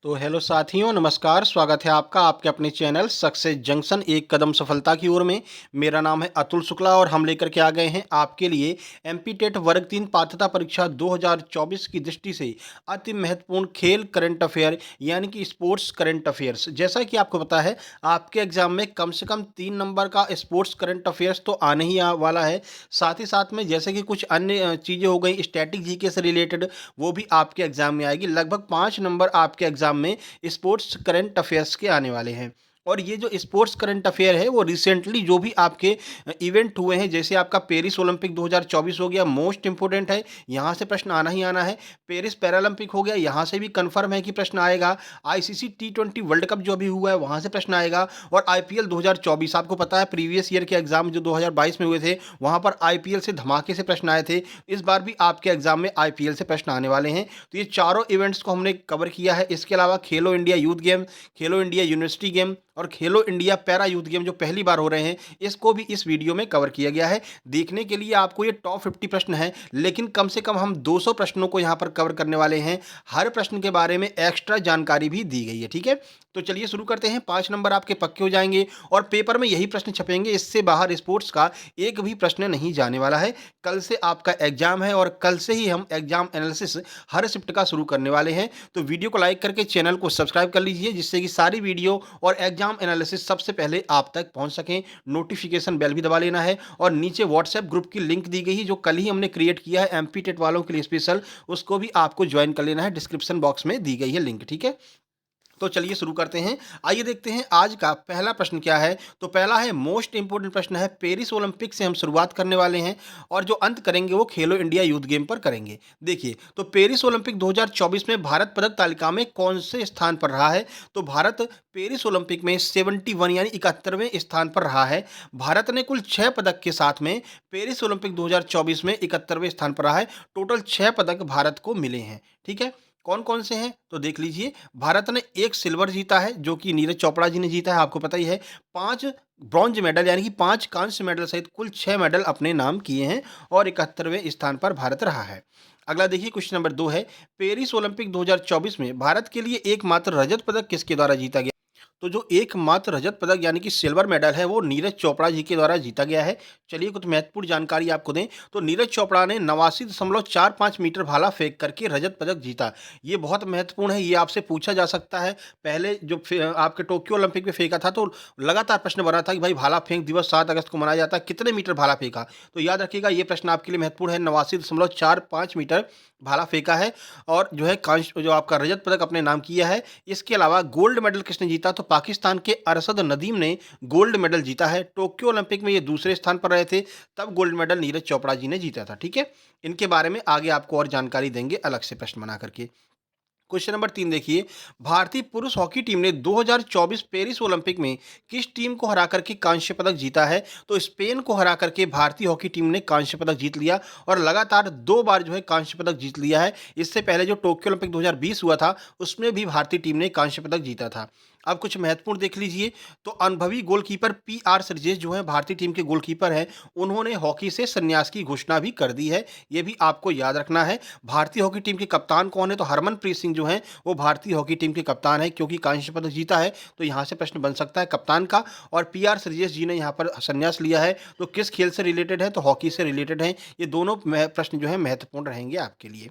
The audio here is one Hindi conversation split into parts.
तो हेलो साथियों, नमस्कार। स्वागत है आपका आपके अपने चैनल सक्सेस जंक्शन एक कदम सफलता की ओर में। मेरा नाम है अतुल शुक्ला और हम लेकर के आ गए हैं आपके लिए एमपी टेट वर्ग 3 पात्रता परीक्षा 2024 की दृष्टि से अति महत्वपूर्ण खेल करंट अफेयर यानी कि स्पोर्ट्स करंट अफेयर्स। जैसा कि आपको पता है, आपके एग्जाम में कम से कम 3 नंबर का स्पोर्ट्स करंट अफेयर्स तो आने ही वाला है। साथ ही साथ में जैसे कि कुछ अन्य चीज़ें हो गई स्टैटिक जीके से रिलेटेड, वो भी आपके एग्जाम में आएगी। लगभग 5 नंबर आपके एग्जाम में स्पोर्ट्स करंट अफेयर्स के आने वाले हैं। और ये जो स्पोर्ट्स करंट अफेयर है वो रिसेंटली जो भी आपके इवेंट हुए हैं, जैसे आपका पेरिस ओलंपिक 2024 हो गया, मोस्ट इंपोर्टेंट है, यहाँ से प्रश्न आना ही आना है। पेरिस पैरालंपिक हो गया, यहाँ से भी कंफर्म है कि प्रश्न आएगा। आईसीसी टी20 वर्ल्ड कप जो अभी हुआ है वहाँ से प्रश्न आएगा। और आईपीएल 2024 आपको पता है, प्रीवियस ईयर के एग्जाम जो 2022 में हुए थे वहाँ पर आईपीएल से धमाके से प्रश्न आए थे। इस बार भी आपके एग्जाम में आईपीएल से प्रश्न आने वाले हैं। तो ये चारों इवेंट्स को हमने कवर किया है। इसके अलावा खेलो इंडिया यूथ गेम, खेलो इंडिया यूनिवर्सिटी गेम और खेलो इंडिया पैरा यूथ गेम जो पहली बार हो रहे हैं, इसको भी इस वीडियो में कवर किया गया है। देखने के लिए आपको ये टॉप 50 प्रश्न हैं, लेकिन कम से कम हम 200 प्रश्नों को यहाँ पर कवर करने वाले हैं। हर प्रश्न के बारे में एक्स्ट्रा जानकारी भी दी गई है। ठीक है, तो चलिए शुरू करते हैं। 5 नंबर आपके पक्के हो जाएंगे और पेपर में यही प्रश्न छपेंगे। इससे बाहर स्पोर्ट्स का एक भी प्रश्न नहीं जाने वाला है। कल से आपका एग्जाम है और कल से ही हम एग्जाम एनालिसिस हर शिफ्ट का शुरू करने वाले हैं। तो वीडियो को लाइक करके चैनल को सब्सक्राइब कर लीजिए, जिससे कि सारी वीडियो और एग्जाम एनालिसिस सबसे पहले आप तक पहुंच सकें। नोटिफिकेशन बेल भी दबा लेना है और नीचे व्हाट्सएप ग्रुप की लिंक दी गई है जो कल ही हमने क्रिएट किया है एमपी टेट वालों के लिए स्पेशल, उसको भी आपको ज्वाइन कर लेना है। डिस्क्रिप्शन बॉक्स में दी गई है लिंक। ठीक है, तो चलिए शुरू करते हैं। आइए देखते हैं आज का पहला प्रश्न क्या है। तो पहला है, मोस्ट इंपोर्टेंट प्रश्न है, पेरिस ओलंपिक से हम शुरुआत करने वाले हैं और जो अंत करेंगे वो खेलो इंडिया यूथ गेम पर करेंगे। देखिए, तो पेरिस ओलंपिक 2024 में भारत पदक तालिका में कौन से स्थान पर रहा है। तो भारत पेरिस ओलंपिक में 71 यानी 71वें स्थान पर रहा है। भारत ने कुल 6 पदक के साथ में पेरिस ओलंपिक 2024 में 71वें स्थान पर रहा है। टोटल 6 पदक भारत को मिले हैं। ठीक है, कौन कौन से हैं तो देख लीजिए। भारत ने एक सिल्वर जीता है जो कि नीरज चोपड़ा जी ने जीता है, आपको पता ही है। 5 ब्रॉन्ज मेडल यानी कि 5 कांस्य मेडल सहित कुल 6 मेडल अपने नाम किए हैं और 71वें स्थान पर भारत रहा है। अगला देखिए, क्वेश्चन नंबर 2 है, पेरिस ओलंपिक 2024 में भारत के लिए एकमात्र रजत पदक किसके द्वारा जीता गया। तो जो एकमात्र रजत पदक यानी कि सिल्वर मेडल है वो नीरज चोपड़ा जी के द्वारा जीता गया है। चलिए कुछ महत्वपूर्ण जानकारी आपको दें, तो नीरज चोपड़ा ने 89.45 मीटर भाला फेंक करके रजत पदक जीता। ये बहुत महत्वपूर्ण है, ये आपसे पूछा जा सकता है। पहले जो आपके टोक्यो ओलंपिक में फेंका था तो लगातार प्रश्न बना था कि भाई भाला फेंक दिवस 7 अगस्त को मनाया जाता है, कितने मीटर भाला फेंका। तो याद रखिएगा ये प्रश्न आपके लिए महत्वपूर्ण है। 89.45 मीटर भाला फेंका है और जो है कांस्य जो आपका रजत पदक अपने नाम किया है। इसके अलावा गोल्ड मेडल किसने जीता, तो पाकिस्तान के अरशद नदीम ने गोल्ड मेडल जीता है। टोक्यो ओलंपिक में ये दूसरे स्थान पर रहे थे, तब गोल्ड मेडल नीरज चोपड़ा जी ने जीता था। ठीक है, इनके बारे में आगे आपको और जानकारी देंगे अलग से प्रश्न बना करके। क्वेश्चन नंबर 3 देखिए, भारतीय पुरुष हॉकी टीम ने 2024 पेरिस ओलंपिक में किस टीम को हरा करके कांस्य पदक जीता है। तो स्पेन को हरा करके भारतीय हॉकी टीम ने कांस्य पदक जीत लिया और लगातार 2 बार जो है कांस्य पदक जीत लिया है। इससे पहले जो टोक्यो ओलंपिक 2020 हुआ था उसमें भी भारतीय टीम ने कांस्य पदक जीता था। अब कुछ महत्वपूर्ण देख लीजिए, तो अनुभवी गोलकीपर पी.आर. श्रीजेश जो है भारतीय टीम के गोलकीपर हैं, उन्होंने हॉकी से संन्यास की घोषणा भी कर दी है। ये भी आपको याद रखना है। भारतीय हॉकी टीम के कप्तान कौन है, तो हरमनप्रीत सिंह जो हैं वो भारतीय हॉकी टीम के कप्तान है, क्योंकि कांस्य पदक जीता है तो यहाँ से प्रश्न बन सकता है कप्तान का। और पी.आर. श्रीजेश जी ने यहाँ पर संन्यास लिया है, तो किस खेल से रिलेटेड है, तो हॉकी से रिलेटेड है। ये दोनों प्रश्न जो है महत्वपूर्ण रहेंगे आपके लिए।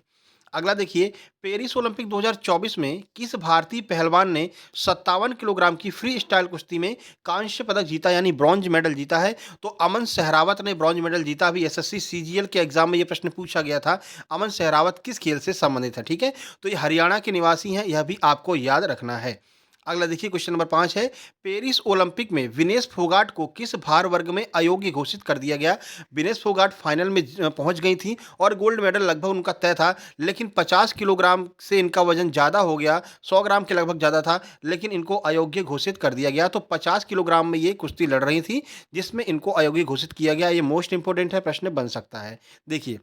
अगला देखिए, पेरिस ओलंपिक 2024 में किस भारतीय पहलवान ने 57 किलोग्राम की फ्री स्टाइल कुश्ती में कांस्य पदक जीता यानी ब्रॉन्ज मेडल जीता है। तो अमन सहरावत ने ब्रॉन्ज मेडल जीता। अभी एसएससी सीजीएल के एग्जाम में ये प्रश्न पूछा गया था, अमन सहरावत किस खेल से संबंधित है। ठीक है, तो ये हरियाणा के निवासी हैं, यह भी आपको याद रखना है। अगला देखिए, क्वेश्चन नंबर 5 है, पेरिस ओलंपिक में विनेश फोगाट को किस भार वर्ग में अयोग्य घोषित कर दिया गया। विनेश फोगाट फाइनल में पहुंच गई थी और गोल्ड मेडल लगभग उनका तय था, लेकिन 50 किलोग्राम से इनका वजन ज़्यादा हो गया, 100 ग्राम के लगभग ज़्यादा था, लेकिन इनको अयोग्य घोषित कर दिया गया। तो 50 किलोग्राम में ये कुश्ती लड़ रही थी, जिसमें इनको अयोग्य घोषित किया गया। ये मोस्ट इंपोर्टेंट है, प्रश्न बन सकता है। देखिए,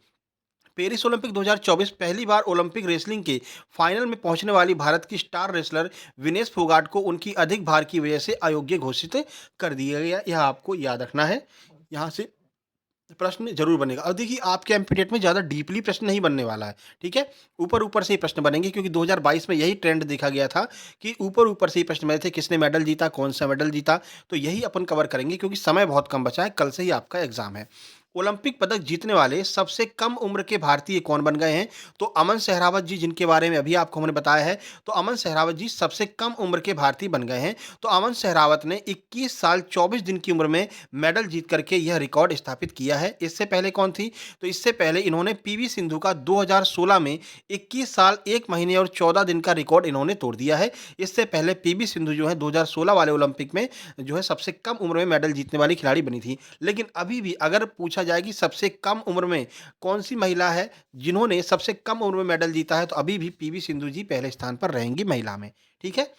पेरिस ओलंपिक 2024 पहली बार ओलंपिक रेसलिंग के फाइनल में पहुंचने वाली भारत की स्टार रेसलर विनेश फोगाट को उनकी अधिक भार की वजह से अयोग्य घोषित कर दिया गया। यह आपको याद रखना है। यहाँ से प्रश्न ज़रूर बनेगा और देखिए आपके एमपीटेट में ज़्यादा डीपली प्रश्न नहीं बनने वाला है, ठीक है? ऊपर-ऊपर से ही प्रश्न बनेंगे क्योंकि 2022 में यही ट्रेंड देखा गया था कि ऊपर-ऊपर से ही प्रश्न बने थे, किसने मेडल जीता, कौन-सा मेडल जीता? तो यही अपन कवर करेंगे क्योंकि समय बहुत कम बचा है, कल से ही आपका एग्ज़ाम है। ओलंपिक पदक जीतने वाले सबसे कम उम्र के भारतीय कौन बन गए हैं? तो अमन सहरावत जी जिनके बारे में अभी आपको हमने बताया है, तो अमन सहरावत जी सबसे कम उम्र के भारतीय बन गए हैं। तो अमन सहरावत ने 21 साल 24 दिन की उम्र में मेडल जीत करके यह रिकॉर्ड स्थापित किया है। इससे पहले कौन थी? तो इससे पहले इन्होंने पीवी सिंधु का 2016 में 21 साल 1 महीने और 14 दिन का रिकॉर्ड इन्होंने तोड़ दिया है। इससे पहले पीवी सिंधु जो है 2016 वाले ओलंपिक में जो है सबसे कम उम्र में मेडल जीतने वाली खिलाड़ी बनी थी। लेकिन अभी भी अगर पूछा जाए कि सबसे कम उम्र में कौन-सी महिला है जिन्होंने सबसे कम उम्र में मेडल जीता है, तो अभी भी पीवी सिंधु जी पहले स्थान पर रहेंगी महिला में। ठीक है?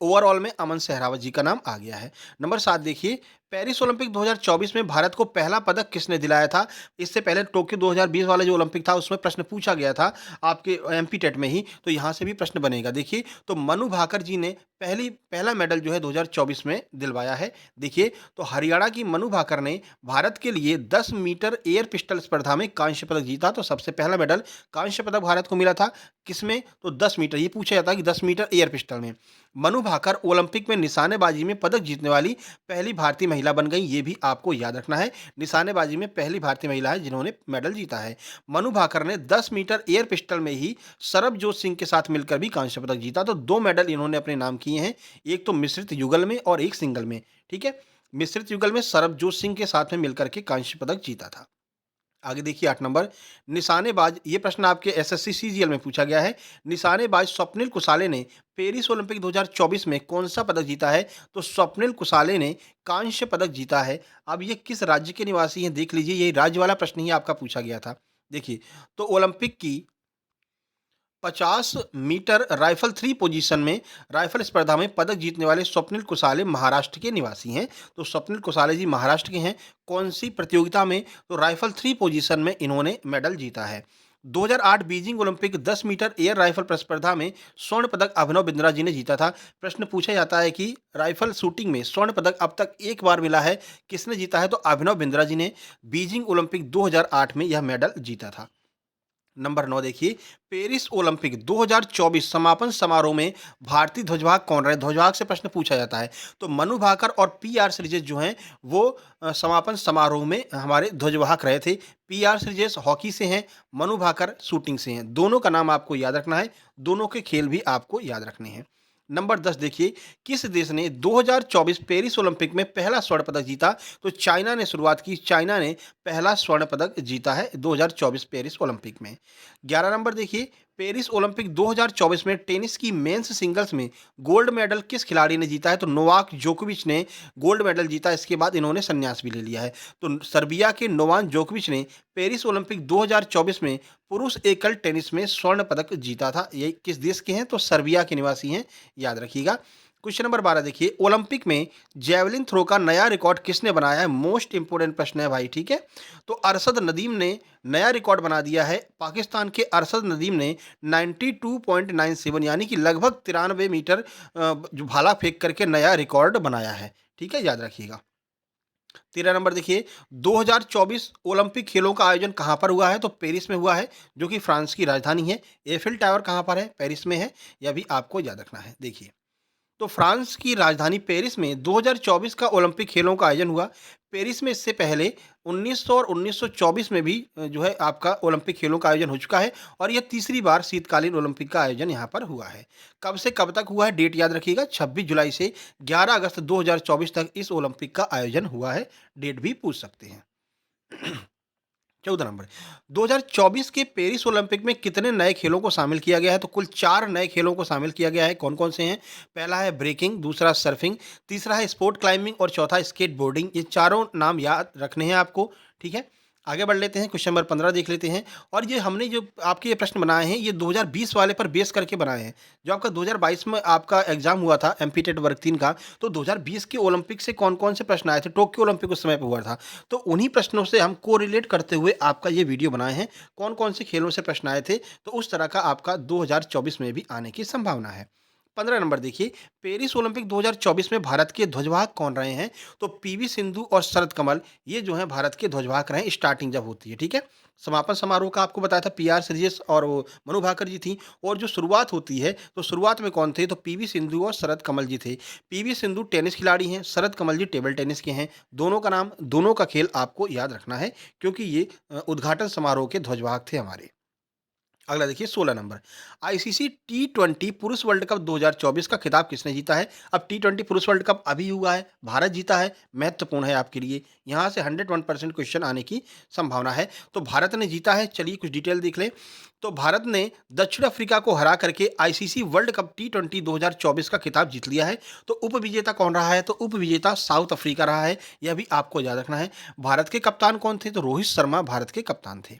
ओवरऑल में अमन सहरावत जी का नाम आ गया है। नंबर 7 देखिए, पेरिस ओलंपिक 2024 में भारत को पहला पदक किसने दिलाया था? इससे पहले टोक्यो 2020 वाला जो ओलंपिक था उसमें प्रश्न पूछा गया था आपके एमपी टेट में ही, तो यहाँ से भी प्रश्न बनेगा। देखिए, तो मनु भाकर जी ने पहला मेडल जो है 2024 में दिलवाया है। देखिए, तो हरियाणा की मनु भाकर ने भारत के लिए 10 मीटर एयर पिस्टल स्पर्धा में कांस्य पदक जीता, तो सबसे पहला मेडल कांस्य पदक भारत को मिला था। किसमें? तो 10 मीटर, ये पूछा जाता है कि 10 मीटर एयर पिस्टल में। मनु भाकर ओलंपिक में निशानेबाजी में पदक जीतने वाली पहली भारतीय महिला बन गई, ये भी आपको याद रखना है। निशानेबाजी में पहली भारतीय महिला है जिन्होंने मेडल जीता है। मनु भाकर ने 10 मीटर एयर पिस्टल में ही सरबजोत सिंह के साथ मिलकर भी कांस्य पदक जीता, तो 2 मेडल इन्होंने अपने नाम किए हैं, एक तो मिश्रित युगल में और एक सिंगल में, ठीक है? मिश्रित युगल में सरबजोत सिंह के साथ में मिलकर के कांस्य पदक जीता था। आगे देखिए 8 नंबर, निशानेबाज, ये प्रश्न आपके एसएससी सीजीएल में पूछा गया है। निशानेबाज स्वप्निल कुसाले ने पेरिस ओलंपिक 2024 में कौन-सा पदक जीता है? तो स्वप्निल कुसाले ने कांस्य पदक जीता है। अब ये किस राज्य के निवासी हैं देख लीजिए, ये राज्य वाला प्रश्न ही आपका पूछा गया था। देखिए, तो ओलंपिक की 50 मीटर राइफल थ्री पोजीशन में राइफल स्पर्धा में पदक जीतने वाले स्वप्निल कुसाले महाराष्ट्र के निवासी हैं। तो स्वप्निल कुसाले जी महाराष्ट्र के हैं। कौन सी प्रतियोगिता में? तो राइफल थ्री पोजीशन में इन्होंने मेडल जीता है। 2008 Beijing Olympic 10 metre air rifle स्पर्धा में स्वर्ण पदक अभिनव बिंद्रा जी ने जीता था। प्रश्न पूछा जाता है कि राइफल शूटिंग में स्वर्ण पदक अब तक एक बार मिला है, किसने जीता है? तो अभिनव बिंद्रा जी ने बीजिंग ओलंपिक 2008 में यह मेडल जीता था। नंबर 9 देखिए, पेरिस ओलंपिक 2024 समापन समारोह में भारतीय ध्वजवाहक कौन रहे? ध्वजवाहक से प्रश्न पूछा जाता है। तो मनु भाकर और पीआर श्रीजेश जो हैं वो समापन समारोह में हमारे ध्वजवाहक रहे थे। पीआर श्रीजेश हॉकी से हैं, मनु भाकर शूटिंग से हैं। दोनों का नाम आपको याद रखना है, दोनों के खेल भी आपको याद रखने हैं। नंबर 10 देखिए, किस देश ने 2024 पेरिस ओलंपिक में पहला स्वर्ण पदक जीता? तो चाइना ने शुरुआत की, चाइना ने पहला स्वर्ण पदक जीता है 2024 पेरिस ओलंपिक में। 11 नंबर देखिए, पेरिस ओलंपिक 2024 में टेनिस की मेंस सिंगल्स में गोल्ड मेडल किस खिलाड़ी ने जीता है? तो नोवाक जोकोविच ने गोल्ड मेडल जीता, इसके बाद इन्होंने संन्यास भी ले लिया है। तो सर्बिया के नोवाक जोकोविच ने पेरिस ओलंपिक 2024 में पुरुष एकल टेनिस में स्वर्ण पदक जीता था। ये किस देश के हैं? तो सर्बिया के निवासी हैं, याद रखिएगा। क्वेश्चन नंबर 12 देखिए, ओलंपिक में जेवलिन थ्रो का नया रिकॉर्ड किसने बनाया है? मोस्ट इंपोर्टेंट प्रश्न है भाई, ठीक है? तो अरशद नदीम ने नया रिकॉर्ड बना दिया है। पाकिस्तान के अरशद नदीम ने 92.97 यानी कि लगभग 93 मीटर जो भाला फेंक करके नया रिकॉर्ड बनाया है, ठीक है? याद रखिएगा। 13 नंबर देखिए, 2024 ओलंपिक खेलों का आयोजन कहाँ पर हुआ है? तो पेरिस में हुआ है, जो कि फ्रांस की राजधानी है। एफिल टावर कहाँ पर है? पेरिस में है। यह भी आपको याद रखना है। देखिए, तो फ्रांस की राजधानी पेरिस में 2024 का ओलंपिक खेलों का आयोजन हुआ। पेरिस में इससे पहले 1900 और 1924 में भी जो है आपका ओलंपिक खेलों का आयोजन हो चुका है और यह तीसरी बार शीतकालीन ओलंपिक का आयोजन यहाँ पर हुआ है। कब से कब तक हुआ है? डेट याद रखिएगा, 26 जुलाई से 11 अगस्त 2024 तक इस ओलंपिक का आयोजन हुआ है। डेट भी पूछ सकते हैं। 14 नंबर, 2024 के पेरिस ओलंपिक में कितने नए खेलों को शामिल किया गया है? तो कुल 4 नए खेलों को शामिल किया गया है। कौन-कौन से हैं? पहला है ब्रेकिंग, दूसरा सर्फिंग, तीसरा है स्पोर्ट क्लाइंबिंग और चौथा स्केटबोर्डिंग। ये चारों नाम याद रखने हैं आपको, ठीक है? आगे बढ़ लेते हैं, क्वेश्चन नंबर 15 देख लेते हैं। और ये हमने जो आपके ये प्रश्न बनाए हैं, ये 2020 वाले पर बेस करके बनाए हैं। जो आपका 2022 में आपका एग्जाम हुआ था एमपी टेट वर्ग 3 का, तो 2020 के ओलंपिक से कौन-कौन से प्रश्न आए थे? टोक्यो ओलंपिक उस समय पे हुआ था। तो उन्हीं प्रश्नों से हम कोरिलेट करते हुए आपका ये वीडियो बनाए हैं। कौन-कौन से खेलों से प्रश्न आए थे? तो उस तरह का आपका 2024 में भी आने की संभावना है। 15 नंबर देखिए, पेरिस ओलंपिक 2024 में भारत के ध्वजवाहक कौन रहे हैं? तो पीवी सिंधु और शरद कमल, ये जो है भारत के ध्वजवाहक रहे हैं स्टार्टिंग जब होती है, ठीक है? समापन समारोह का आपको बताया था पीआर श्रीजेश और वो मनु भाकर जी थी, और जो शुरुआत होती है, तो शुरुआत में कौन थे? तो पीवी सिंधु और शरद कमल जी थे। पीवी सिंधु टेनिस खिलाड़ी हैं, शरद कमल जी टेबल टेनिस के हैं। दोनों का नाम, दोनों का खेल आपको याद रखना है, क्योंकि ये उद्घाटन समारोह के ध्वजवाहक थे हमारे। अगला देखिए 16 नंबर, आईसीसी टी20 पुरुष वर्ल्ड कप 2024 का खिताब किसने जीता है? अब टी20 पुरुष वर्ल्ड कप अभी हुआ है, भारत जीता है, महत्वपूर्ण है आपके लिए, यहाँ से 101% क्वेश्चन आने की संभावना है। तो भारत ने जीता है, चलिए कुछ डिटेल देख लें। तो भारत ने दक्षिण अफ्रीका को हरा करके आईसीसी वर्ल्ड कप टी20 2024 का खिताब जीत लिया है। तो उपविजेता कौन रहा है? तो उपविजेता साउथ अफ्रीका रहा है, यह भी आपको याद रखना है। भारत के कप्तान कौन थे? तो रोहित शर्मा भारत के कप्तान थे।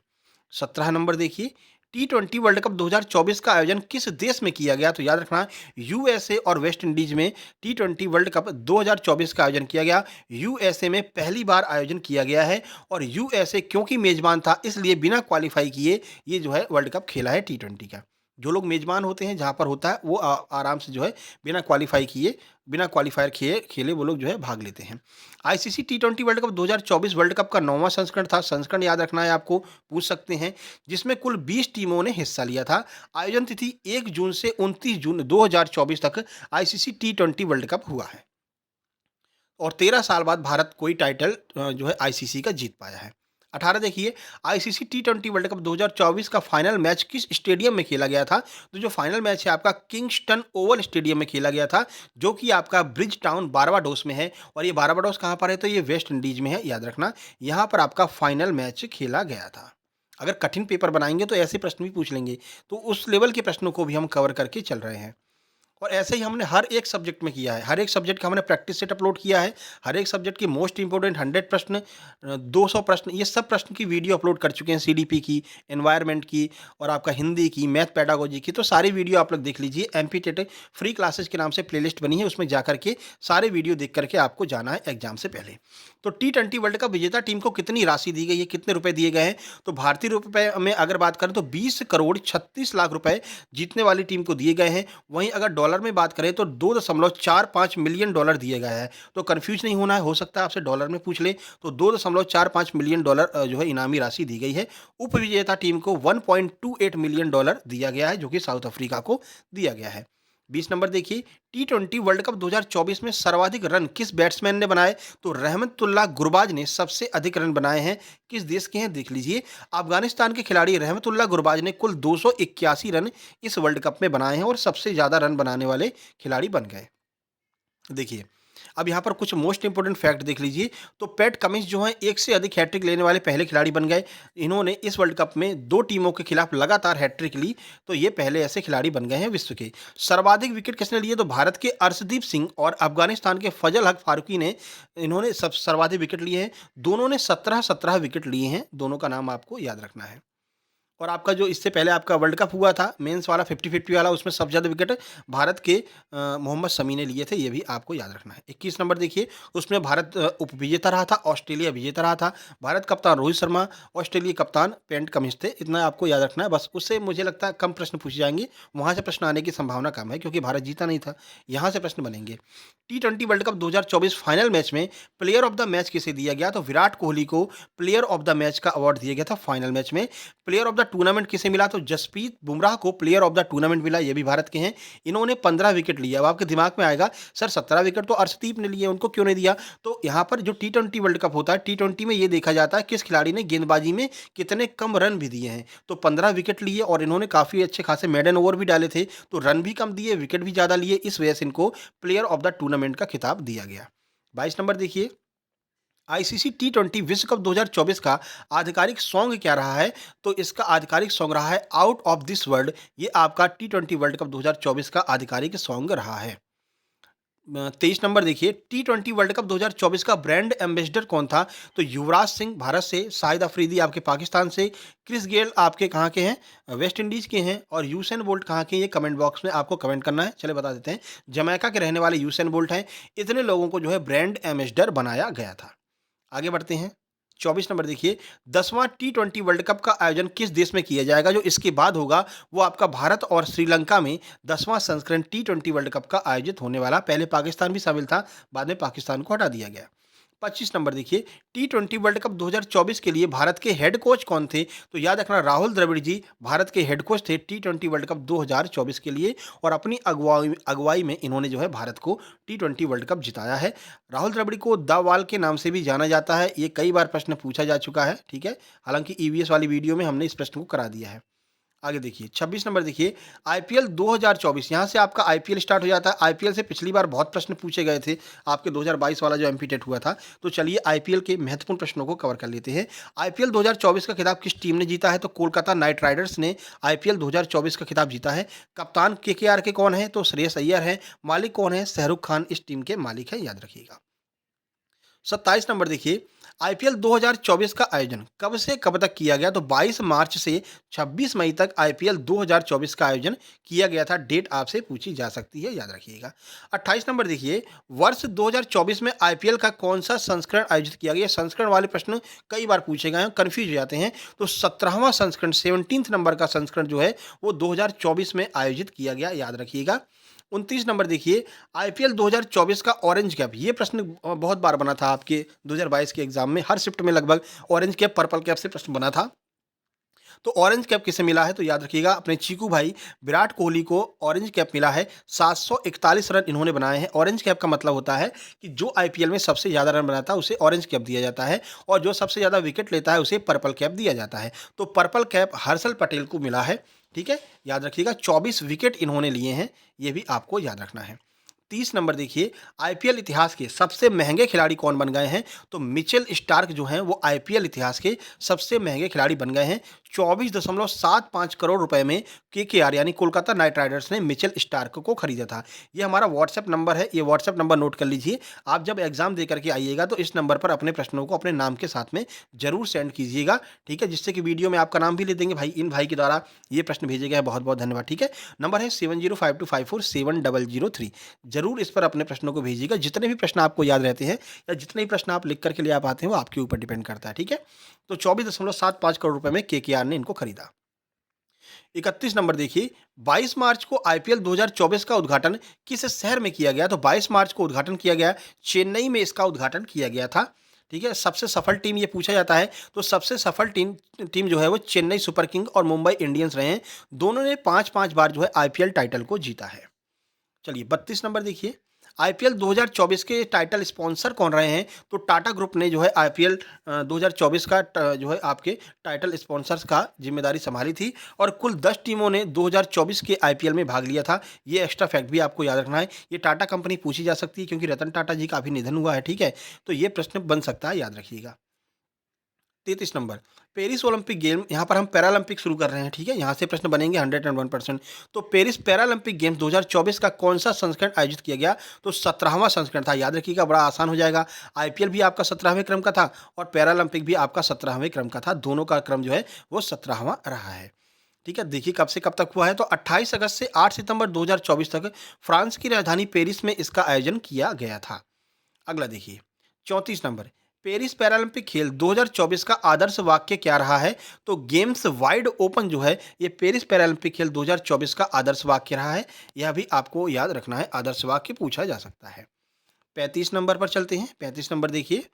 17 नंबर देखिए, टी20 वर्ल्ड कप 2024 का आयोजन किस देश में किया गया? तो याद रखना, यूएसए और वेस्ट इंडीज में टी20 वर्ल्ड कप 2024 का आयोजन किया गया। यूएसए में पहली बार आयोजन किया गया है, और यूएसए क्योंकि मेजबान था, इसलिए बिना क्वालिफाई किए ये जो है वर्ल्ड कप खेला है टी20 का। जो लोग मेजबान होते हैं, जहां पर होता है, वो आराम से जो है बिना क्वालिफाई किए, बिना क्वालिफायर खेले वो लोग जो है भाग लेते हैं। आईसीसी टी20 वर्ल्ड कप 2024 वर्ल्ड कप का 9वां संस्करण था। संस्करण याद रखना है आपको, पूछ सकते हैं, जिसमें कुल 20 टीमों ने हिस्सा लिया था। आयोजन तिथि 1 जून से 29 जून 2024 तक आईसीसी टी20 वर्ल्ड कप हुआ है, और 13 साल बाद भारत कोई टाइटल जो है आईसीसी का जीत पाया है। 18 देखिए, आईसीसी टी20 वर्ल्ड कप 2024 का फाइनल मैच किस स्टेडियम में खेला गया था? तो जो फाइनल मैच है आपका किंगस्टन ओवल स्टेडियम में खेला गया था, जो कि आपका ब्रिज टाउन बारबाडोस में है। और ये बारबाडोस कहाँ पर है? तो ये वेस्ट इंडीज में है, याद रखना। यहाँ पर आपका फाइनल मैच खेला गया था। अगर कठिन पेपर बनाएंगे तो ऐसे प्रश्न भी पूछ लेंगे, तो उस लेवल के प्रश्नों को भी हम कवर करके चल रहे हैं। और ऐसे ही हमने हर एक सब्जेक्ट में किया है, हर एक सब्जेक्ट का हमने प्रैक्टिस सेट अपलोड किया है। हर एक सब्जेक्ट की मोस्ट इंपोर्टेंट 100 प्रश्न, 200 प्रश्न, ये सब प्रश्न की वीडियो अपलोड कर चुके हैं। सीडीपी की, एनवायरनमेंट की, और आपका हिंदी की, मैथ पेडागोजी की। तो सारी वीडियो आप लोग देख लीजिए। एमपी टेट फ्री क्लासेस के नाम से प्लेलिस्ट बनी है, उसमें जा करके सारे वीडियो देख करके आपको जाना है एग्जाम से पहले। तो टी20 वर्ल्ड कप विजेता टीम को कितनी राशि दी गई है, कितने रुपए दिए गए हैं? तो भारतीय रुपए में अगर बात करें तो 20 करोड़ 36 लाख रुपए जीतने वाली टीम को दिए गए हैं। वहीं अगर डॉलर में बात करें तो 2.45 मिलियन डॉलर दिए गए हैं। तो कंफ्यूज नहीं होना है, हो सकता है आपसे डॉलर में पूछ ले। तो 2.45 मिलियन डॉलर जो है इनामी राशि दी गई है। उपविजेता टीम को 1.28 मिलियन डॉलर दिया गया है, जो कि साउथ अफ्रीका को दिया गया है। 20 नंबर देखिए, टी20 वर्ल्ड कप 2024 में सर्वाधिक रन किस बैट्समैन ने बनाए? तो रहमतुल्लाह गुरबाज ने सबसे अधिक रन बनाए हैं। किस देश के हैं देख लीजिए। अफगानिस्तान के खिलाड़ी रहमतुल्लाह गुरबाज ने कुल 281 रन इस वर्ल्ड कप में बनाए हैं, और सबसे ज्यादा रन बनाने वाले खिलाड़ी बन गए। देखिए, अब यहाँ पर कुछ मोस्ट इंपोर्टेंट फैक्ट देख लीजिए। तो पैट कमिंस जो हैं एक से अधिक हैट्रिक लेने वाले पहले खिलाड़ी बन गए। इन्होंने इस वर्ल्ड कप में 2 टीमों के खिलाफ लगातार हैट्रिक ली, तो ये पहले ऐसे खिलाड़ी बन गए हैं विश्व के। सर्वाधिक विकेट किसने लिए? तो भारत के अर्शदीप सिंह और अफगानिस्तान के फजल हक फारूकी ने, इन्होंने सब सर्वाधिक विकेट लिए हैं। दोनों ने 17-17 विकेट लिए हैं। दोनों का नाम आपको याद रखना है। और आपका जो इससे पहले आपका वर्ल्ड कप हुआ था मेंस वाला 50-50 वाला, उसमें सबसे ज़्यादा विकेट भारत के मोहम्मद शमी ने लिए थे, ये भी आपको याद रखना है। 21 नंबर देखिए, उसमें भारत उपविजेता रहा था, ऑस्ट्रेलिया विजेता रहा था। भारत कप्तान रोहित शर्मा, ऑस्ट्रेलिया कप्तान पैट कमिंस थे। इतना आपको याद रखना है बस। उससे मुझे लगता है कम प्रश्न पूछे जाएंगे, वहाँ से प्रश्न आने की संभावना कम है, क्योंकि भारत जीता नहीं था। यहाँ से प्रश्न बनेंगे। टी20 वर्ल्ड कप 2024 फाइनल मैच में प्लेयर ऑफ द मैच किसे दिया गया? तो विराट कोहली को प्लेयर ऑफ द मैच का अवार्ड दिया गया था फाइनल मैच में। प्लेयर ऑफ द टूर्नामेंट किसे मिला? तो जसप्रीत बुमराह को प्लेयर ऑफ द टूर्नामेंट मिला, ये भी भारत के हैं। इन्होंने 15 विकेट लिए। अब आपके दिमाग में आएगा सर 17 विकेट तो अर्शदीप ने लिए, उनको क्यों नहीं दिया? तो यहाँ पर जो टी20 वर्ल्ड कप होता है, टी20 में ये देखा जाता है किस खिलाड़ी ने गेंदबाजी में कितने कम रन भी दिए हैं। तो 15 विकेट लिए, और इन्होंने काफ़ी अच्छे खासे मेडन ओवर भी डाले थे, तो रन भी कम दिए, विकेट भी ज़्यादा लिए, इस वजह से इनको प्लेयर ऑफ द टूर्नामेंट का खिताब दिया गया। 22 नंबर देखिए, आईसीसी टी20 विश्व कप 2024 का आधिकारिक सॉन्ग क्या रहा है? तो इसका आधिकारिक सॉन्ग रहा है आउट ऑफ दिस वर्ल्ड। ये आपका टी20 वर्ल्ड कप 2024 का आधिकारिक सॉन्ग रहा है। 23 नंबर देखिए, टी20 वर्ल्ड कप 2024 का ब्रांड एम्बेसडर कौन था? तो युवराज सिंह भारत से, शाहिद अफरीदी आपके पाकिस्तान से, क्रिस गेल आपके कहाँ के हैं? वेस्ट इंडीज के हैं। और यूसेन बोल्ट कहाँ के? ये कमेंट बॉक्स में आपको कमेंट करना है। चले बता देते हैं, जमैका के रहने वाले यूसेन बोल्ट हैं। इतने लोगों को जो है ब्रांड एम्बेसडर बनाया गया था। आगे बढ़ते हैं। 24 नंबर देखिए, 10वां T20 वर्ल्ड कप का आयोजन किस देश में किया जाएगा? जो इसके बाद होगा वो आपका भारत और श्रीलंका में 10वां संस्करण T20 वर्ल्ड कप का आयोजित होने वाला। पहले पाकिस्तान भी शामिल था, बाद में पाकिस्तान को हटा दिया गया। 25 नंबर देखिए, T20 वर्ल्ड कप 2024 के लिए भारत के हेड कोच कौन थे? तो याद रखना, राहुल द्रविड़ जी भारत के हेड कोच थे T20 वर्ल्ड कप 2024 के लिए, और अपनी अगुवाई अगुवाई में इन्होंने जो है भारत को T20 वर्ल्ड कप जिताया है। राहुल द्रविड़ को द वाल के नाम से भी जाना जाता है। ये कई बार प्रश्न पूछा जा चुका है, ठीक है। हालांकि ईवीएस वाली वीडियो में हमने इस प्रश्न को करा दिया है। आगे देखिए 26 नंबर देखिए, आईपीएल 2024, यहाँ से आपका आईपीएल स्टार्ट हो जाता है। आईपीएल से पिछली बार बहुत प्रश्न पूछे गए थे, आपके 2022 वाला जो एमपी टेट हुआ था। तो चलिए आईपीएल के महत्वपूर्ण प्रश्नों को कवर कर लेते हैं। आईपीएल 2024 का खिताब किस टीम ने जीता है? तो कोलकाता नाइट राइडर्स ने आईपीएल 2024 का खिताब जीता है। कप्तान केकेआर के कौन है? तो श्रेयस अय्यर है। मालिक कौन है? शाहरुख खान इस टीम के मालिक है, याद रखिएगा। 27 नंबर देखिए, आईपीएल 2024 का आयोजन कब से कब तक किया गया? तो 22 मार्च से 26 मई तक आईपीएल 2024 का आयोजन किया गया था। डेट आपसे पूछी जा सकती है, याद रखिएगा। 28 नंबर देखिए, वर्ष 2024 में आईपीएल का कौन सा संस्करण आयोजित किया गया? संस्करण वाले प्रश्न कई बार पूछे गए हैं, कन्फ्यूज हो जाते हैं। तो 17वां संस्करण, 17th नंबर का संस्करण जो है वो 2024 में आयोजित किया गया, याद रखिएगा। 29 नंबर देखिए, आईपीएल 2024 का ऑरेंज कैप, ये प्रश्न बहुत बार बना था आपके 2022 के एग्जाम में। हर शिफ्ट में लगभग ऑरेंज कैप, पर्पल कैप से प्रश्न बना था। तो ऑरेंज कैप किसे मिला है? तो याद रखिएगा, अपने चीकू भाई विराट कोहली को ऑरेंज कैप मिला है। 741 रन इन्होंने बनाए हैं। ऑरेंज कैप का मतलब होता है कि जो आईपीएल में सबसे ज़्यादा रन बनाता है उसे ऑरेंज कैप दिया जाता है, और जो सबसे ज़्यादा विकेट लेता है उसे पर्पल कैप दिया जाता है। तो पर्पल कैप हर्षल पटेल को मिला है, ठीक है, याद रखिएगा। 24 विकेट इन्होंने लिए हैं, ये भी आपको याद रखना है। 30 नंबर देखिए, आईपीएल इतिहास के सबसे महंगे खिलाड़ी कौन बन गए हैं? तो मिचेल स्टार्क जो हैं वो आईपीएल इतिहास के सबसे महंगे खिलाड़ी बन गए हैं। 24.75 करोड़ रुपए में केकेआर यानी कोलकाता नाइट राइडर्स ने मिचेल स्टार्क को खरीदा था। ये हमारा व्हाट्सएप नंबर है, ये व्हाट्सएप नंबर नोट कर लीजिए। आप जब एग्जाम दे करके आइएगा तो इस नंबर पर अपने प्रश्नों को अपने नाम के साथ में जरूर सेंड कीजिएगा, ठीक है, जिससे कि वीडियो में आपका नाम भी ले देंगे। भाई इन भाई के द्वारा ये प्रश्न भेजे गए हैं, बहुत बहुत धन्यवाद, ठीक है। नंबर है 7052547003। जरूर इस पर अपने प्रश्नों को भेजिएगा। जितने भी प्रश्न आपको याद रहते हैं या जितने भी प्रश्न आप लिख करके ले आ पाते हैं वो आपके ऊपर डिपेंड करता है, ठीक है। तो 24.75 करोड़ रुपए में केकेआर ने इनको खरीदा। 31 नंबर देखिए, 22 मार्च को आईपीएल 2024 का उद्घाटन किस शहर में किया गया? तो 22 मार्च को उद्घाटन किया गया, चेन्नई में इसका उद्घाटन किया गया था, ठीक है। सबसे सफल टीम ये पूछा जाता है, तो सबसे सफल टीम टीम जो है वो चेन्नई सुपर किंग और मुंबई इंडियंस रहे हैं। दोनों ने 5-5 बार जो है आईपीएल टाइटल को जीता है। चलिए 32 नंबर देखिए, आईपीएल 2024 के टाइटल स्पॉन्सर कौन रहे हैं? तो टाटा ग्रुप ने जो है आईपीएल 2024 का जो है आपके टाइटल स्पॉन्सर्स का जिम्मेदारी संभाली थी, और कुल 10 टीमों ने 2024 के आईपीएल में भाग लिया था। ये एक्स्ट्रा फैक्ट भी आपको याद रखना है। ये टाटा कंपनी पूछी जा सकती है क्योंकि रतन टाटा जी का अभी निधन हुआ है, ठीक है। तो ये प्रश्न बन सकता है, याद रखिएगा। 33 नंबर, पेरिस ओलंपिक गेम, यहाँ पर हम पैरालंपिक शुरू कर रहे हैं, ठीक है। यहाँ से प्रश्न बनेंगे 101%। तो पेरिस पैरालंपिक गेम्स 2024 का कौन सा संस्करण आयोजित किया गया? तो 17वां संस्करण था, याद रखिएगा, बड़ा आसान हो जाएगा। आईपीएल भी आपका 17वें क्रम का था और पैरालंपिक भी आपका 17वें क्रम का था। दोनों का क्रम जो है वो 17वां रहा है, ठीक है। देखिए कब से कब तक हुआ है, तो 28 अगस्त से 8 सितंबर 2024 तक फ्रांस की राजधानी पेरिस में इसका आयोजन किया गया था। अगला देखिए 34 नंबर, पेरिस पैरालंपिक खेल 2024 का आदर्श वाक्य क्या रहा है? तो गेम्स वाइड ओपन जो है ये पेरिस पैरालंपिक खेल 2024 का आदर्श वाक्य रहा है। यह भी आपको याद रखना है, आदर्श वाक्य पूछा जा सकता है। 35 नंबर पर चलते हैं। 35 नंबर देखिए,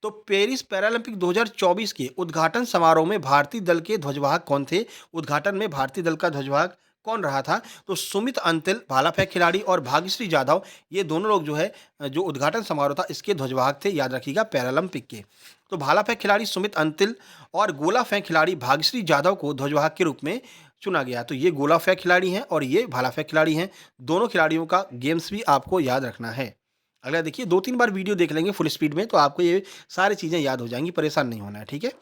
तो पेरिस पैरालंपिक 2024 के उद्घाटन समारोह में भारतीय दल के ध्वजवाहक कौन थे? उद्घाटन में भारतीय दल का ध्वजवाहक कौन रहा था? तो सुमित अंतिल भाला फेंक खिलाड़ी और भाग्यश्री जाधव, ये दोनों लोग जो है जो उद्घाटन समारोह था इसके ध्वजवाहक थे, याद रखिएगा, पैरालंपिक के। तो भाला फेंक खिलाड़ी सुमित अंतिल और गोला फेंक खिलाड़ी भाग्यश्री जाधव को ध्वजवाहक के रूप में चुना गया। तो ये गोला फेंक खिलाड़ी हैं और ये भाला फेंक खिलाड़ी हैं। दोनों खिलाड़ियों का गेम्स भी आपको याद रखना है। अगला देखिए, 2-3 बार वीडियो देख लेंगे फुल स्पीड में तो आपको ये सारी चीज़ें याद हो जाएंगी, परेशान नहीं होना है, ठीक है।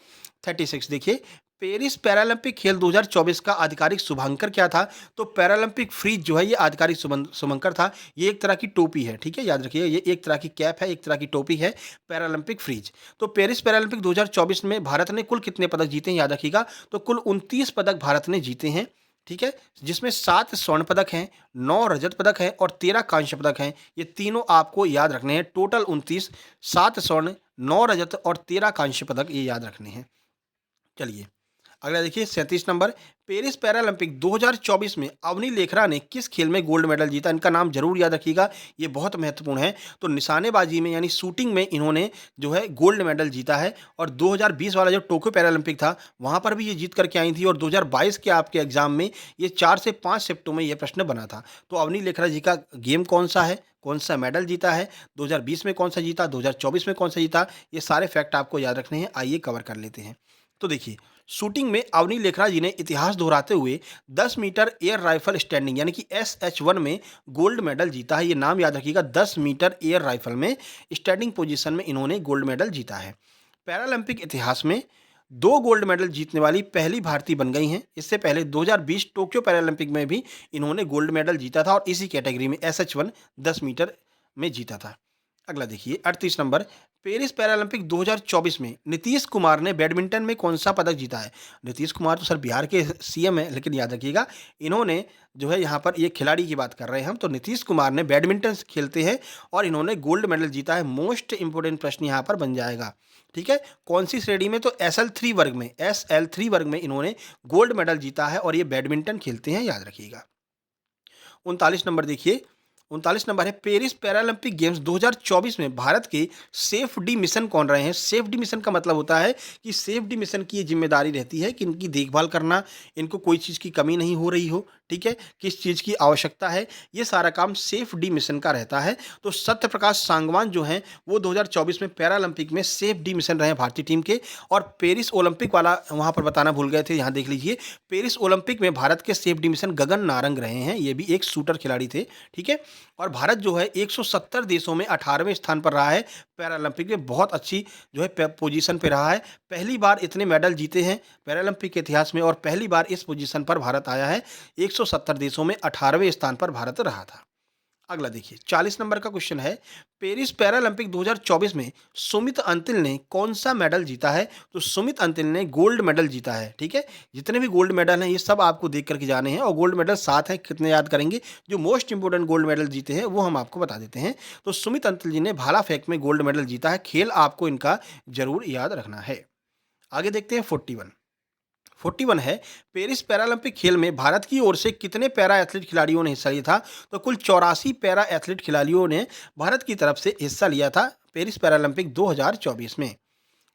36 देखिए, पेरिस पैरालंपिक खेल 2024 का आधिकारिक शुभांकर क्या था? तो पैरालंपिक फ्रीज जो है ये आधिकारिक शुभंकर था। ये एक तरह की टोपी है, ठीक है, याद रखिए, ये एक तरह की कैप है, एक तरह की टोपी है, पैरालंपिक फ्रीज। तो पेरिस पैरालंपिक 2024 में भारत ने कुल कितने पदक जीते हैं, याद रखिएगा? तो कुल 29 पदक भारत ने जीते हैं। ठीक है, जिसमें 7 स्वर्ण पदक हैं, 9 रजत पदक हैं और 13 कांस्य पदक हैं। ये तीनों आपको याद रखने हैं। टोटल 29, 7 स्वर्ण, 9 रजत और 13 कांस्य पदक ये याद रखने हैं। चलिए अगला देखिए 37 नंबर। पेरिस पैरालंपिक 2024 में अवनी लेखरा ने किस खेल में गोल्ड मेडल जीता? इनका नाम जरूर याद रखिएगा, ये बहुत महत्वपूर्ण है। तो निशानेबाजी में यानी शूटिंग में इन्होंने जो है गोल्ड मेडल जीता है। और 2020 वाला जो टोक्यो पैरालंपिक था वहां पर भी ये जीत करके आई थी। और 2022 के आपके एग्जाम में ये 4 से 5 शिफ्टों में ये प्रश्न बना था। तो अवनी लेखरा जी का गेम कौन सा है, कौन सा मेडल जीता है, 2020 में कौन सा जीता, 2024 में कौन सा जीता, ये सारे फैक्ट आपको याद रखने हैं। आइए कवर कर लेते हैं। तो देखिए शूटिंग में अवनी लेखरा जी ने इतिहास दोहराते हुए 10 मीटर एयर राइफल स्टैंडिंग यानी कि SH1 में गोल्ड मेडल जीता है। ये नाम याद रखिएगा, 10 मीटर एयर राइफल में स्टैंडिंग पोजीशन में इन्होंने गोल्ड मेडल जीता है। पैरालंपिक इतिहास में 2 गोल्ड मेडल जीतने वाली पहली भारतीय बन गई हैं। इससे पहले 2020 टोक्यो पैरालंपिक में भी इन्होंने गोल्ड मेडल जीता था और इसी कैटेगरी में SH1 10 मीटर में जीता था। अगला देखिए 38 नंबर। पेरिस पैरालंपिक 2024 में नीतीश कुमार ने बैडमिंटन में कौन सा पदक जीता है? नीतीश कुमार तो सर बिहार के CM है, लेकिन याद रखिएगा इन्होंने जो है यहाँ पर ये खिलाड़ी की बात कर रहे हैं हम। तो नीतीश कुमार ने बैडमिंटन खेलते हैं और इन्होंने गोल्ड मेडल जीता है। मोस्ट इंपोर्टेंट प्रश्न यहाँ पर बन जाएगा। ठीक है, कौन सी श्रेणी में? तो SL3 वर्ग में, SL3 वर्ग में इन्होंने गोल्ड मेडल जीता है और ये बैडमिंटन खेलते हैं, याद रखिएगा। 39 नंबर देखिए, 39 नंबर है। पेरिस पैरालंपिक गेम्स 2024 में भारत के सेफ डी मिशन कौन रहे हैं? सेफ डी मिशन का मतलब होता है कि सेफ डी मिशन की ये जिम्मेदारी रहती है कि इनकी देखभाल करना, इनको कोई चीज़ की कमी नहीं हो रही हो, ठीक है, किस चीज़ की आवश्यकता है, ये सारा काम सेफ डी मिशन का रहता है। तो सत्य प्रकाश सांगवान जो हैं वो 2024 में पैरालंपिक में सेफ डी मिशन रहे हैं भारतीय टीम के। और पेरिस ओलंपिक वाला वहाँ पर बताना भूल गए थे, यहाँ देख लीजिए। पेरिस ओलंपिक में भारत के safe D mission Gagan Narang रहे हैं, ये भी एक शूटर खिलाड़ी थे। ठीक है, और भारत जो है 170 देशों में 18वें स्थान पर रहा है। पैरालंपिक में बहुत अच्छी जो है पोजीशन पे रहा है। पहली बार इतने मेडल जीते हैं पैरालंपिक के इतिहास में और पहली बार इस पोजीशन पर भारत आया है। 170 देशों में 18वें स्थान पर भारत रहा था। अगला देखिए 40 नंबर का क्वेश्चन है। पेरिस पैरालंपिक 2024 में सुमित अंतिल ने कौन सा मेडल जीता है? तो सुमित अंतिल ने गोल्ड मेडल जीता है। ठीक है, जितने भी गोल्ड मेडल हैं ये सब आपको देख करके जाने हैं और गोल्ड मेडल 7 हैं, कितने याद करेंगे? जो मोस्ट इंपोर्टेंट गोल्ड मेडल जीते हैं वो हम आपको बता देते हैं। तो सुमित अंतिल जी ने भाला फेंक में गोल्ड मेडल जीता है। खेल आपको इनका जरूर याद रखना है। आगे देखते हैं 41 है। पेरिस पैरालंपिक खेल में भारत की ओर से कितने पैरा एथलीट खिलाड़ियों ने हिस्सा लिया था? तो कुल 84 पैरा एथलीट खिलाड़ियों ने भारत की तरफ से हिस्सा लिया था पेरिस पैरालंपिक 2024 में।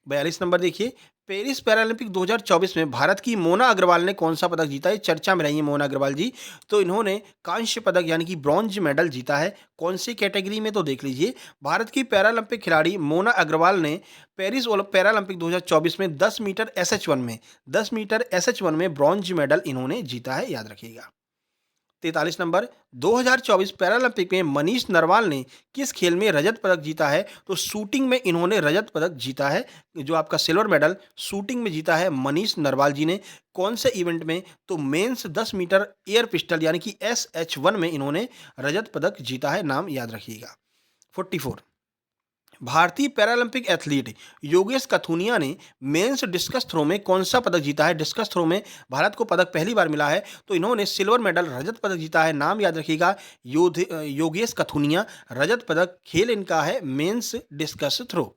42 नंबर देखिए। पेरिस पैरालंपिक 2024 में भारत की मोना अग्रवाल ने कौन सा पदक जीता है? चर्चा में रही है मोना अग्रवाल जी। तो इन्होंने कांस्य पदक यानी कि ब्रॉन्ज मेडल जीता है। कौन सी कैटेगरी में? तो देख लीजिए, भारत की पैरालंपिक खिलाड़ी मोना अग्रवाल ने पेरिस पैरालंपिक 2024 में 10 मीटर SH1 में 10 मीटर SH1 में ब्रॉन्ज मेडल इन्होंने जीता है, याद रखिएगा। 43 नंबर। 2024 पैरालंपिक में मनीष नरवाल ने किस खेल में रजत पदक जीता है? तो शूटिंग में इन्होंने रजत पदक जीता है। जो आपका सिल्वर मेडल शूटिंग में जीता है मनीष नरवाल जी ने। कौन से इवेंट में? तो मेंस 10 मीटर एयर पिस्टल यानी कि SH1 में इन्होंने रजत पदक जीता है, नाम याद रखिएगा। 44। भारतीय पैरालंपिक एथलीट योगेश कथुनिया ने मेंस डिस्कस थ्रो में कौन सा पदक जीता है? डिस्कस थ्रो में भारत को पदक पहली बार मिला है, तो इन्होंने सिल्वर मेडल रजत पदक जीता है, नाम याद रखिएगा। योगेश कथुनिया। रजत पदक खेल इनका है मेंस डिस्कस थ्रो।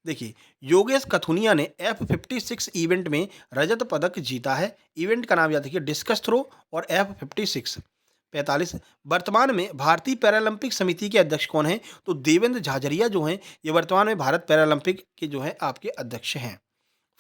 देखिए, योगेश कथुनिया ने F56 इवेंट में रजत पदक जीता है। इवेंट का नाम याद रखिए, डिस्कस थ्रो और F56। 45। वर्तमान में भारतीय पैरालंपिक समिति के अध्यक्ष कौन हैं? तो देवेंद्र झाझरिया जो हैं ये वर्तमान में भारत पैरालंपिक के जो है आपके अध्यक्ष हैं।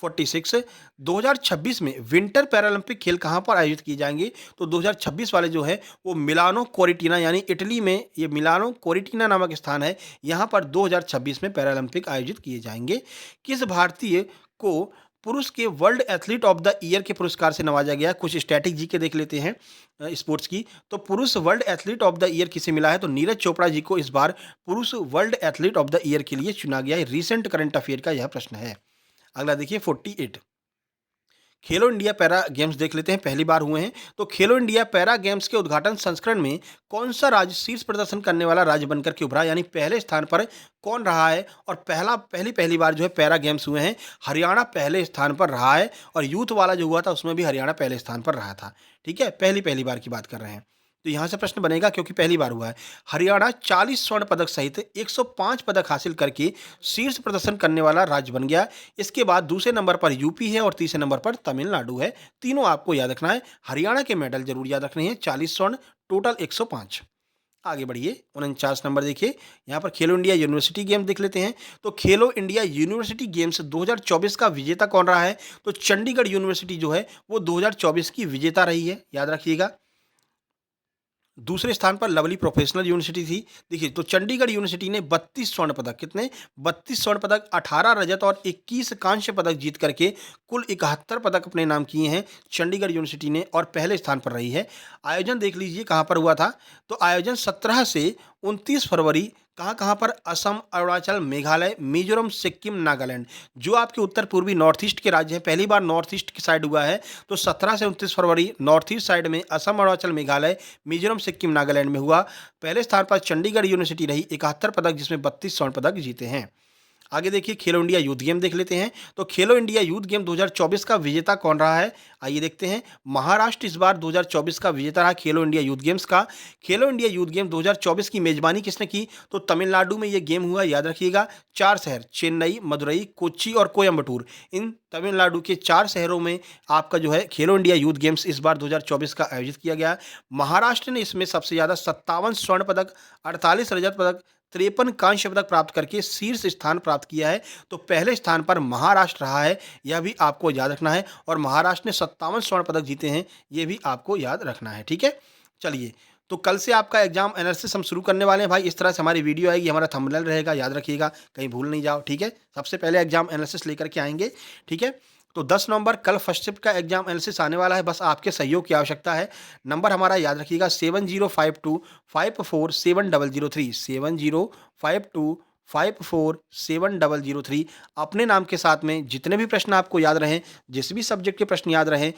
46। 2026 में विंटर पैरालंपिक खेल कहाँ पर आयोजित किए जाएंगे? तो 2026 वाले जो है वो मिलानो कोरिटीना यानी इटली में, ये मिलानो कोरिटीना नामक स्थान है, यहाँ पर 2026 में पैरालंपिक आयोजित किए जाएंगे। किस भारतीय को पुरुष के world athlete of the year के पुरस्कार से नवाजा गया? कुछ स्टैटिक जी के देख लेते हैं स्पोर्ट्स की। तो पुरुष world athlete of the year किसे मिला है? तो नीरज चोपड़ा जी को इस बार पुरुष world athlete of the year के लिए चुना गया है। रिसेंट करंट अफेयर का यह प्रश्न है। अगला देखिए 48। खेलो इंडिया पैरा गेम्स देख लेते हैं, पहली बार हुए हैं। तो खेलो इंडिया पैरा गेम्स के उद्घाटन संस्करण में कौन सा राज्य शीर्ष प्रदर्शन करने वाला राज्य बनकर के उभरा, यानी पहले स्थान पर कौन रहा है। और पहली बार जो है पैरा गेम्स हुए हैं, हरियाणा पहले स्थान पर रहा है। और यूथ वाला जो हुआ था उसमें भी हरियाणा पहले स्थान पर रहा था। ठीक है, पहली बार की बात कर रहे हैं। तो यहाँ से प्रश्न बनेगा क्योंकि पहली बार हुआ है। हरियाणा 40 स्वर्ण पदक सहित 105 पदक हासिल करके शीर्ष प्रदर्शन करने वाला राज्य बन गया। इसके बाद दूसरे नंबर पर यूपी है और तीसरे नंबर पर तमिलनाडु है। तीनों आपको याद रखना है। हरियाणा के मेडल जरूर याद रखने हैं, 40 स्वर्ण, टोटल 105। आगे बढ़िए, 49 नंबर देखिए, यहाँ पर खेलो इंडिया यूनिवर्सिटी गेम्स देख लेते हैं। तो खेलो इंडिया यूनिवर्सिटी गेम्स 2024 का विजेता कौन रहा है। तो चंडीगढ़ यूनिवर्सिटी जो है वो 2024 की विजेता रही है, याद रखिएगा। दूसरे स्थान पर लवली प्रोफेशनल यूनिवर्सिटी थी। देखिए, तो चंडीगढ़ यूनिवर्सिटी ने 32 स्वर्ण पदक, कितने, 32 स्वर्ण पदक, 18 रजत और 21 कांस्य पदक जीत करके कुल 71 पदक अपने नाम किए हैं चंडीगढ़ यूनिवर्सिटी ने, और पहले स्थान पर रही है। आयोजन देख लीजिए कहाँ पर हुआ था। तो आयोजन 17 से 29 फरवरी कहाँ पर, असम, अरुणाचल, मेघालय, मिजोरम, सिक्किम, नागालैंड, जो आपके उत्तर पूर्वी नॉर्थ ईस्ट के राज्य हैं। पहली बार नॉर्थ ईस्ट की साइड हुआ है। तो 17 से 29 फरवरी नॉर्थ ईस्ट साइड में असम, अरुणाचल, मेघालय, मिजोरम, सिक्किम, नागालैंड में हुआ। पहले स्थान पर चंडीगढ़ यूनिवर्सिटी रही, 71 पदक, जिसमें 32 स्वर्ण पदक जीते हैं। आगे देखिए, खेलो इंडिया यूथ गेम देख लेते हैं। तो खेलो इंडिया यूथ गेम 2024 का विजेता कौन रहा है, आइए देखते हैं। महाराष्ट्र इस बार 2024 का विजेता रहा खेलो इंडिया यूथ गेम्स का। खेलो इंडिया यूथ गेम 2024 की मेजबानी किसने की। तो तमिलनाडु में ये गेम हुआ, याद रखिएगा। 4 शहर, चेन्नई, मदुरई, कोच्चि और कोयम्बटूर, इन तमिलनाडु के 4 शहरों में आपका जो है खेलो इंडिया यूथ गेम्स इस बार 2024 का आयोजित किया गया। महाराष्ट्र ने इसमें सबसे ज़्यादा 57 स्वर्ण पदक, 48 रजत पदक, 53 कांस्य पदक प्राप्त करके शीर्ष स्थान प्राप्त किया है। तो पहले स्थान पर महाराष्ट्र रहा है, यह भी आपको याद रखना है। और महाराष्ट्र ने 57 स्वर्ण पदक जीते हैं, ये भी आपको याद रखना है। ठीक है, चलिए, तो कल से आपका एग्जाम एनालिसिस हम शुरू करने वाले हैं भाई। इस तरह से हमारी वीडियो आएगी, हमारा थंबनेल रहेगा, याद रखिएगा, कहीं भूल नहीं जाओ। ठीक है, सबसे पहले एग्जाम एनालिसिस लेकर के आएंगे। ठीक है, तो 10 नवंबर कल फर्स्ट शिफ्ट का एग्जाम एनालिसिस आने वाला है। बस आपके सहयोग की आवश्यकता है। नंबर हमारा याद रखिएगा, 7052547003, 7052547003। अपने नाम के साथ में जितने भी प्रश्न आपको याद रहें, जिस भी सब्जेक्ट के प्रश्न याद रहें,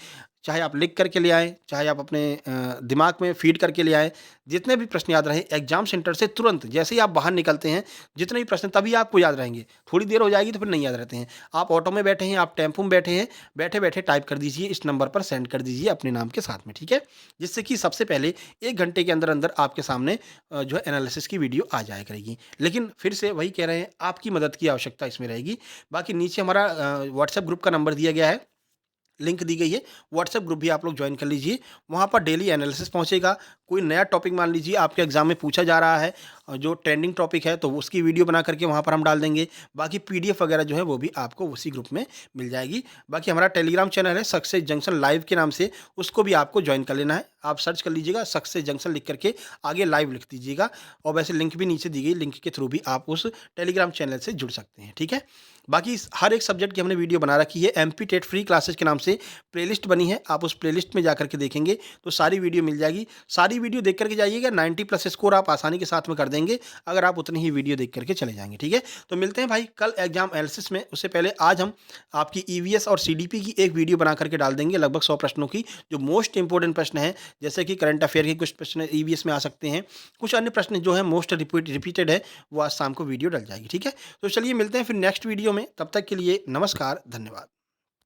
चाहे आप लिख करके ले आएँ, चाहे आप अपने दिमाग में फीड करके ले आएँ, जितने भी प्रश्न याद रहें, एग्जाम सेंटर से तुरंत जैसे ही आप बाहर निकलते हैं, जितने भी प्रश्न तभी आपको याद रहेंगे। थोड़ी देर हो जाएगी तो फिर नहीं याद रहते हैं। आप ऑटो में बैठे हैं, आप टेम्पो में बैठे हैं, बैठे बैठे टाइप कर दीजिए, इस नंबर पर सेंड कर दीजिए अपने नाम के साथ में। ठीक है, जिससे कि सबसे पहले 1 घंटे के अंदर अंदर आपके सामने जो है एनालिसिस की वीडियो आ जाया करेगी। लेकिन फिर से वही कह रहे हैं, आपकी मदद की आवश्यकता इसमें रहेगी। बाकी नीचे हमारा व्हाट्सएप ग्रुप का नंबर दिया गया है, लिंक दी गई है। व्हाट्सएप ग्रुप भी आप लोग ज्वाइन कर लीजिए, वहाँ पर डेली एनालिसिस पहुँचेगा। कोई नया टॉपिक मान लीजिए आपके एग्जाम में पूछा जा रहा है, जो ट्रेंडिंग टॉपिक है, तो उसकी वीडियो बना करके वहाँ पर हम डाल देंगे। बाकी पीडीएफ वगैरह जो है वो भी आपको उसी ग्रुप में मिल जाएगी। बाकी हमारा टेलीग्राम चैनल है सक्सेस जंक्शन लाइव के नाम से, उसको भी आपको ज्वाइन कर लेना है। आप सर्च कर लीजिएगा सक्सेस जंक्शन लिख करके, आगे लाइव लिख दीजिएगा। और वैसे लिंक भी नीचे दी गई, लिंक के थ्रू भी आप उस टेलीग्राम चैनल से जुड़ सकते हैं। ठीक है, बाकी हर एक सब्जेक्ट की हमने वीडियो बना रखी है। एमपी टेट फ्री क्लासेस के नाम से प्लेलिस्ट बनी है, आप उस प्लेलिस्ट में जाकर के देखेंगे तो सारी वीडियो मिल जाएगी। सारी वीडियो देख करके जाइएगा, 90+ स्कोर आप आसानी के साथ में कर देंगे अगर आप उतनी ही वीडियो देख करके चले जाएंगे। ठीक है, तो मिलते हैं भाई कल एग्जाम एनालिसिस में। उससे पहले आज हम आपकी ईवीएस और सीडीपी की एक वीडियो बना करके डाल देंगे, लगभग 100 प्रश्नों की, जो मोस्ट इंपॉर्टेंट प्रश्न है। जैसे कि करंट अफेयर के कुछ प्रश्न ईवीएस में आ सकते हैं, कुछ अन्य प्रश्न जो है मोस्ट रिपीटेड है, वो आज शाम को वीडियो डल जाएगी। ठीक है, तो चलिए मिलते हैं फिर नेक्स्ट वीडियो में। तब तक के लिए नमस्कार, धन्यवाद।